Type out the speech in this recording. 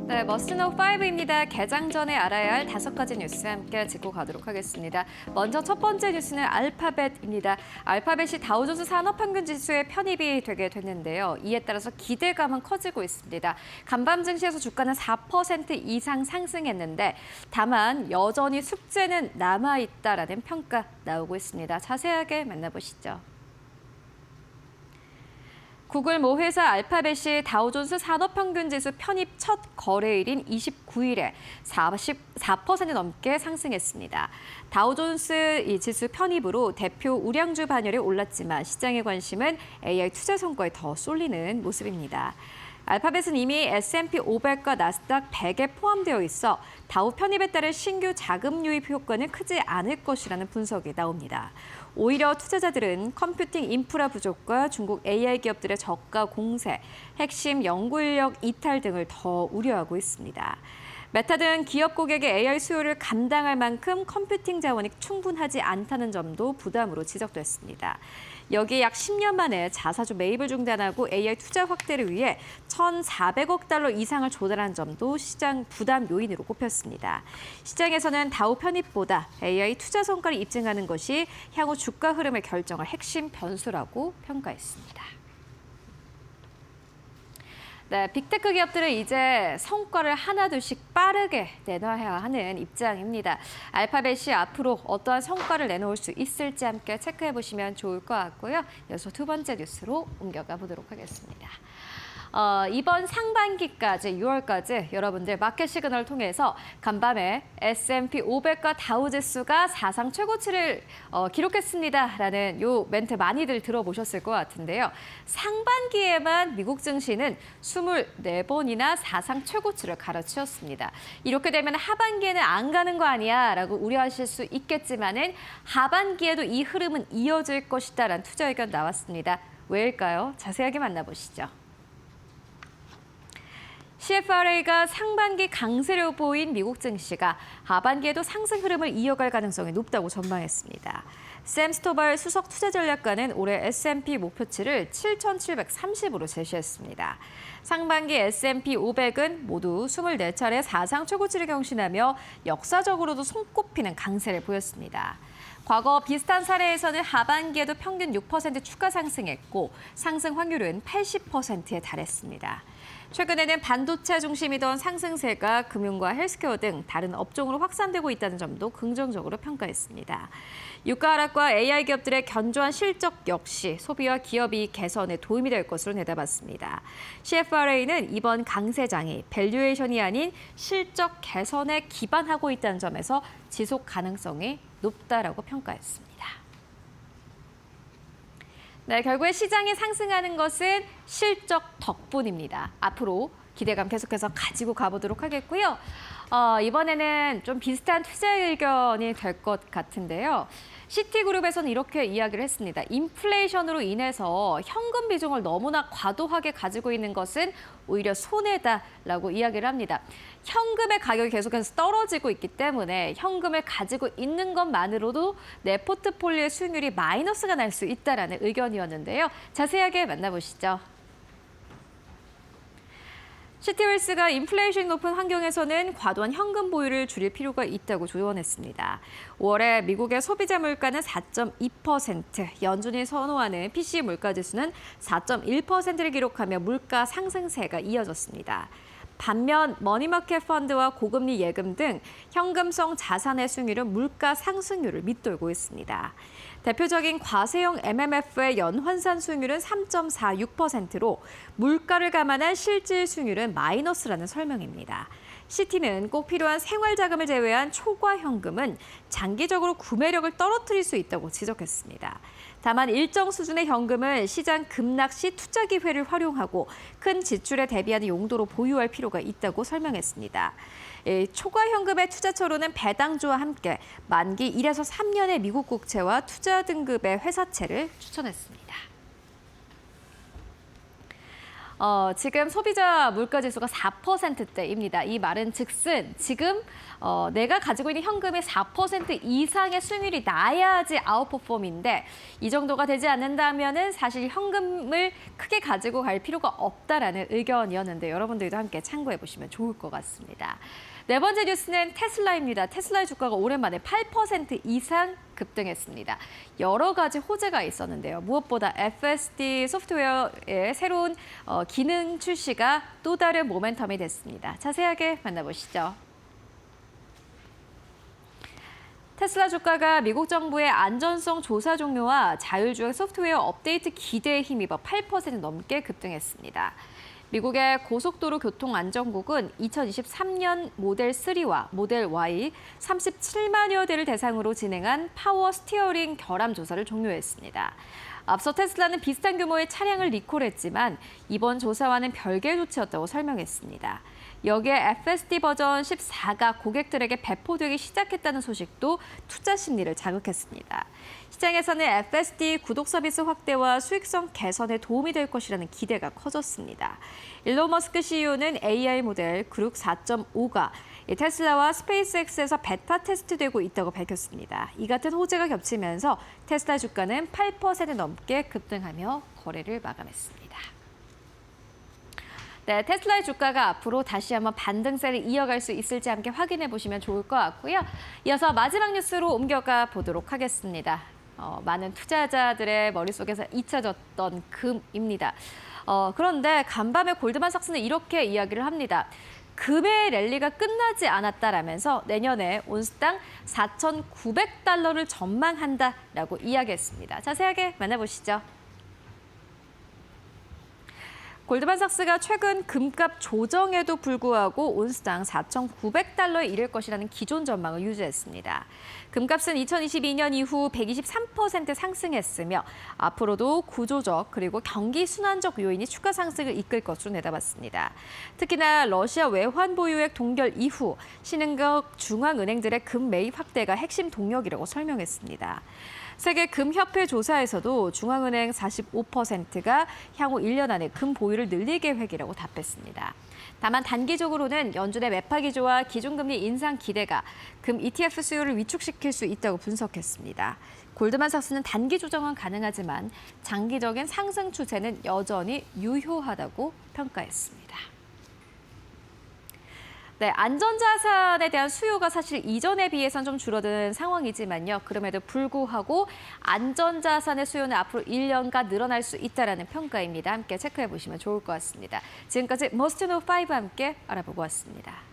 네, 머스노 5입니다. 개장 전에 알아야 할 5가지 뉴스 함께 짚고 가도록 하겠습니다. 먼저 첫 번째 뉴스는 알파벳입니다. 알파벳이 다우존스 산업평균지수에 편입이 되게 됐는데요. 이에 따라서 기대감은 커지고 있습니다. 간밤 증시에서 주가는 4% 이상 상승했는데 다만 여전히 숙제는 남아있다라는 평가 나오고 있습니다. 자세하게 만나보시죠. 구글 모 회사 알파벳이 다우존스 산업평균지수 편입 첫 거래일인 29일에 44% 넘게 상승했습니다. 다우존스 이 지수 편입으로 대표 우량주 반열에 올랐지만 시장의 관심은 AI 투자 성과에 더 쏠리는 모습입니다. 알파벳은 이미 S&P 500과 나스닥 100에 포함되어 있어 다우 편입에 따른 신규 자금 유입 효과는 크지 않을 것이라는 분석이 나옵니다. 오히려 투자자들은 컴퓨팅 인프라 부족과 중국 AI 기업들의 저가 공세, 핵심 연구 인력 이탈 등을 더 우려하고 있습니다. 메타 등 기업 고객의 AI 수요를 감당할 만큼 컴퓨팅 자원이 충분하지 않다는 점도 부담으로 지적됐습니다. 여기에 약 10년 만에 자사주 매입을 중단하고 AI 투자 확대를 위해 1,400억 달러 이상을 조달한 점도 시장 부담 요인으로 꼽혔습니다. 시장에서는 다우 편입보다 AI 투자 성과를 입증하는 것이 향후 주가 흐름을 결정할 핵심 변수라고 평가했습니다. 네, 빅테크 기업들은 이제 성과를 하나둘씩 빠르게 내놔야 하는 입장입니다. 알파벳이 앞으로 어떠한 성과를 내놓을 수 있을지 함께 체크해 보시면 좋을 것 같고요. 이어서 두 번째 뉴스로 옮겨가 보도록 하겠습니다. 이번 상반기까지 6월까지 여러분들 마켓 시그널을 통해서 간밤에 S&P 500과 다우 지수가 사상 최고치를 기록했습니다라는 요 멘트 많이들 들어보셨을 것 같은데요. 상반기에만 미국 증시는 24번이나 사상 최고치를 갈아치웠습니다. 이렇게 되면 하반기에는 안 가는 거 아니야 라고 우려하실 수 있겠지만은 하반기에도 이 흐름은 이어질 것이다라는 투자 의견 나왔습니다. 왜일까요? 자세하게 만나보시죠. CFRA가 상반기 강세로 보인 미국 증시가 하반기에도 상승 흐름을 이어갈 가능성이 높다고 전망했습니다. 샘 스토발 수석 투자 전략가는 올해 S&P 목표치를 7,730으로 제시했습니다. 상반기 S&P 500은 모두 24차례 사상 최고치를 경신하며 역사적으로도 손꼽히는 강세를 보였습니다. 과거 비슷한 사례에서는 하반기에도 평균 6% 추가 상승했고 상승 확률은 80%에 달했습니다. 최근에는 반도체 중심이던 상승세가 금융과 헬스케어 등 다른 업종으로 확산되고 있다는 점도 긍정적으로 평가했습니다. 유가 하락과 AI 기업들의 견조한 실적 역시 소비와 기업 이익 개선에 도움이 될 것으로 내다봤습니다. CFRA는 이번 강세장이 밸류에이션이 아닌 실적 개선에 기반하고 있다는 점에서 지속 가능성이 높다라고 평가했습니다. 네, 결국에 시장이 상승하는 것은 실적 덕분입니다. 앞으로 기대감 계속해서 가지고 가보도록 하겠고요. 이번에는 좀 비슷한 투자 의견이 될 것 같은데요. 시티그룹에서는 이렇게 이야기를 했습니다. 인플레이션으로 인해서 현금 비중을 너무나 과도하게 가지고 있는 것은 오히려 손해다라고 이야기를 합니다. 현금의 가격이 계속해서 떨어지고 있기 때문에 현금을 가지고 있는 것만으로도 내 포트폴리오의 수익률이 마이너스가 날 수 있다라는 의견이었는데요. 자세하게 만나보시죠. 시티홀스가 인플레이션이 높은 환경에서는 과도한 현금 보유를 줄일 필요가 있다고 조언했습니다. 5월에 미국의 소비자 물가는 4.2%, 연준이 선호하는 PC 물가 지수는 4.1%를 기록하며 물가 상승세가 이어졌습니다. 반면 머니마켓 펀드와 고금리 예금 등 현금성 자산의 수익률은 물가 상승률을 밑돌고 있습니다. 대표적인 과세형 MMF의 연환산 수익률은 3.46%로 물가를 감안한 실질 수익률은 마이너스라는 설명입니다. 시티는 꼭 필요한 생활자금을 제외한 초과 현금은 장기적으로 구매력을 떨어뜨릴 수 있다고 지적했습니다. 다만 일정 수준의 현금을 시장 급락 시 투자 기회를 활용하고 큰 지출에 대비하는 용도로 보유할 필요가 있다고 설명했습니다. 초과 현금의 투자처로는 배당주와 함께 만기 1에서 3년의 미국 국채와 투자 등급의 회사채를 추천했습니다. 지금 소비자 물가지수가 4%대입니다. 이 말은 즉슨 지금 내가 가지고 있는 현금의 4% 이상의 수익률이 나야지 아웃퍼폼인데 이 정도가 되지 않는다면은 사실 현금을 크게 가지고 갈 필요가 없다라는 의견이었는데 여러분들도 함께 참고해 보시면 좋을 것 같습니다. 네 번째 뉴스는 테슬라입니다. 테슬라의 주가가 오랜만에 8% 이상 급등했습니다. 여러 가지 호재가 있었는데요. 무엇보다 FSD 소프트웨어의 새로운 기능 출시가 또 다른 모멘텀이 됐습니다. 자세하게 만나보시죠. 테슬라 주가가 미국 정부의 안전성 조사 종료와 자율주행 소프트웨어 업데이트 기대에 힘입어 8% 넘게 급등했습니다. 미국의 고속도로 교통안전국은 2023년 모델 3와 모델 Y 37만여 대를 대상으로 진행한 파워 스티어링 결함 조사를 종료했습니다. 앞서 테슬라는 비슷한 규모의 차량을 리콜했지만 이번 조사와는 별개의 조치였다고 설명했습니다. 여기에 FSD 버전 14가 고객들에게 배포되기 시작했다는 소식도 투자 심리를 자극했습니다. 시장에서는 FSD 구독 서비스 확대와 수익성 개선에 도움이 될 것이라는 기대가 커졌습니다. 일론 머스크 CEO는 AI 모델 그룹 4.5가 테슬라와 스페이스X에서 베타 테스트되고 있다고 밝혔습니다. 이 같은 호재가 겹치면서 테슬라 주가는 8% 넘게 급등하며 거래를 마감했습니다. 네, 테슬라의 주가가 앞으로 다시 한번 반등세를 이어갈 수 있을지 함께 확인해 보시면 좋을 것 같고요. 이어서 마지막 뉴스로 옮겨가 보도록 하겠습니다. 많은 투자자들의 머릿속에서 잊혀졌던 금입니다. 그런데 간밤에 골드만삭스는 이렇게 이야기를 합니다. 금의 랠리가 끝나지 않았다라면서 내년에 온스당 4,900달러를 전망한다라고 이야기했습니다. 자세하게 만나보시죠. 골드만삭스가 최근 금값 조정에도 불구하고 온스당 4,900달러에 이를 것이라는 기존 전망을 유지했습니다. 금값은 2022년 이후 123% 상승했으며 앞으로도 구조적 그리고 경기 순환적 요인이 추가 상승을 이끌 것으로 내다봤습니다. 특히나 러시아 외환 보유액 동결 이후 신흥국 중앙은행들의 금 매입 확대가 핵심 동력이라고 설명했습니다. 세계 금협회 조사에서도 중앙은행 45%가 향후 1년 안에 금 보유를 늘릴 계획이라고 답했습니다. 다만 단기적으로는 연준의 매파 기조와 기준금리 인상 기대가 금 ETF 수요를 위축시킬 수 있다고 분석했습니다. 골드만삭스는 단기 조정은 가능하지만 장기적인 상승 추세는 여전히 유효하다고 평가했습니다. 네, 안전자산에 대한 수요가 사실 이전에 비해서는 좀 줄어드는 상황이지만요. 그럼에도 불구하고 안전자산의 수요는 앞으로 1년간 늘어날 수 있다는 평가입니다. 함께 체크해 보시면 좋을 것 같습니다. 지금까지 머스트 노 5와 함께 알아보고 왔습니다.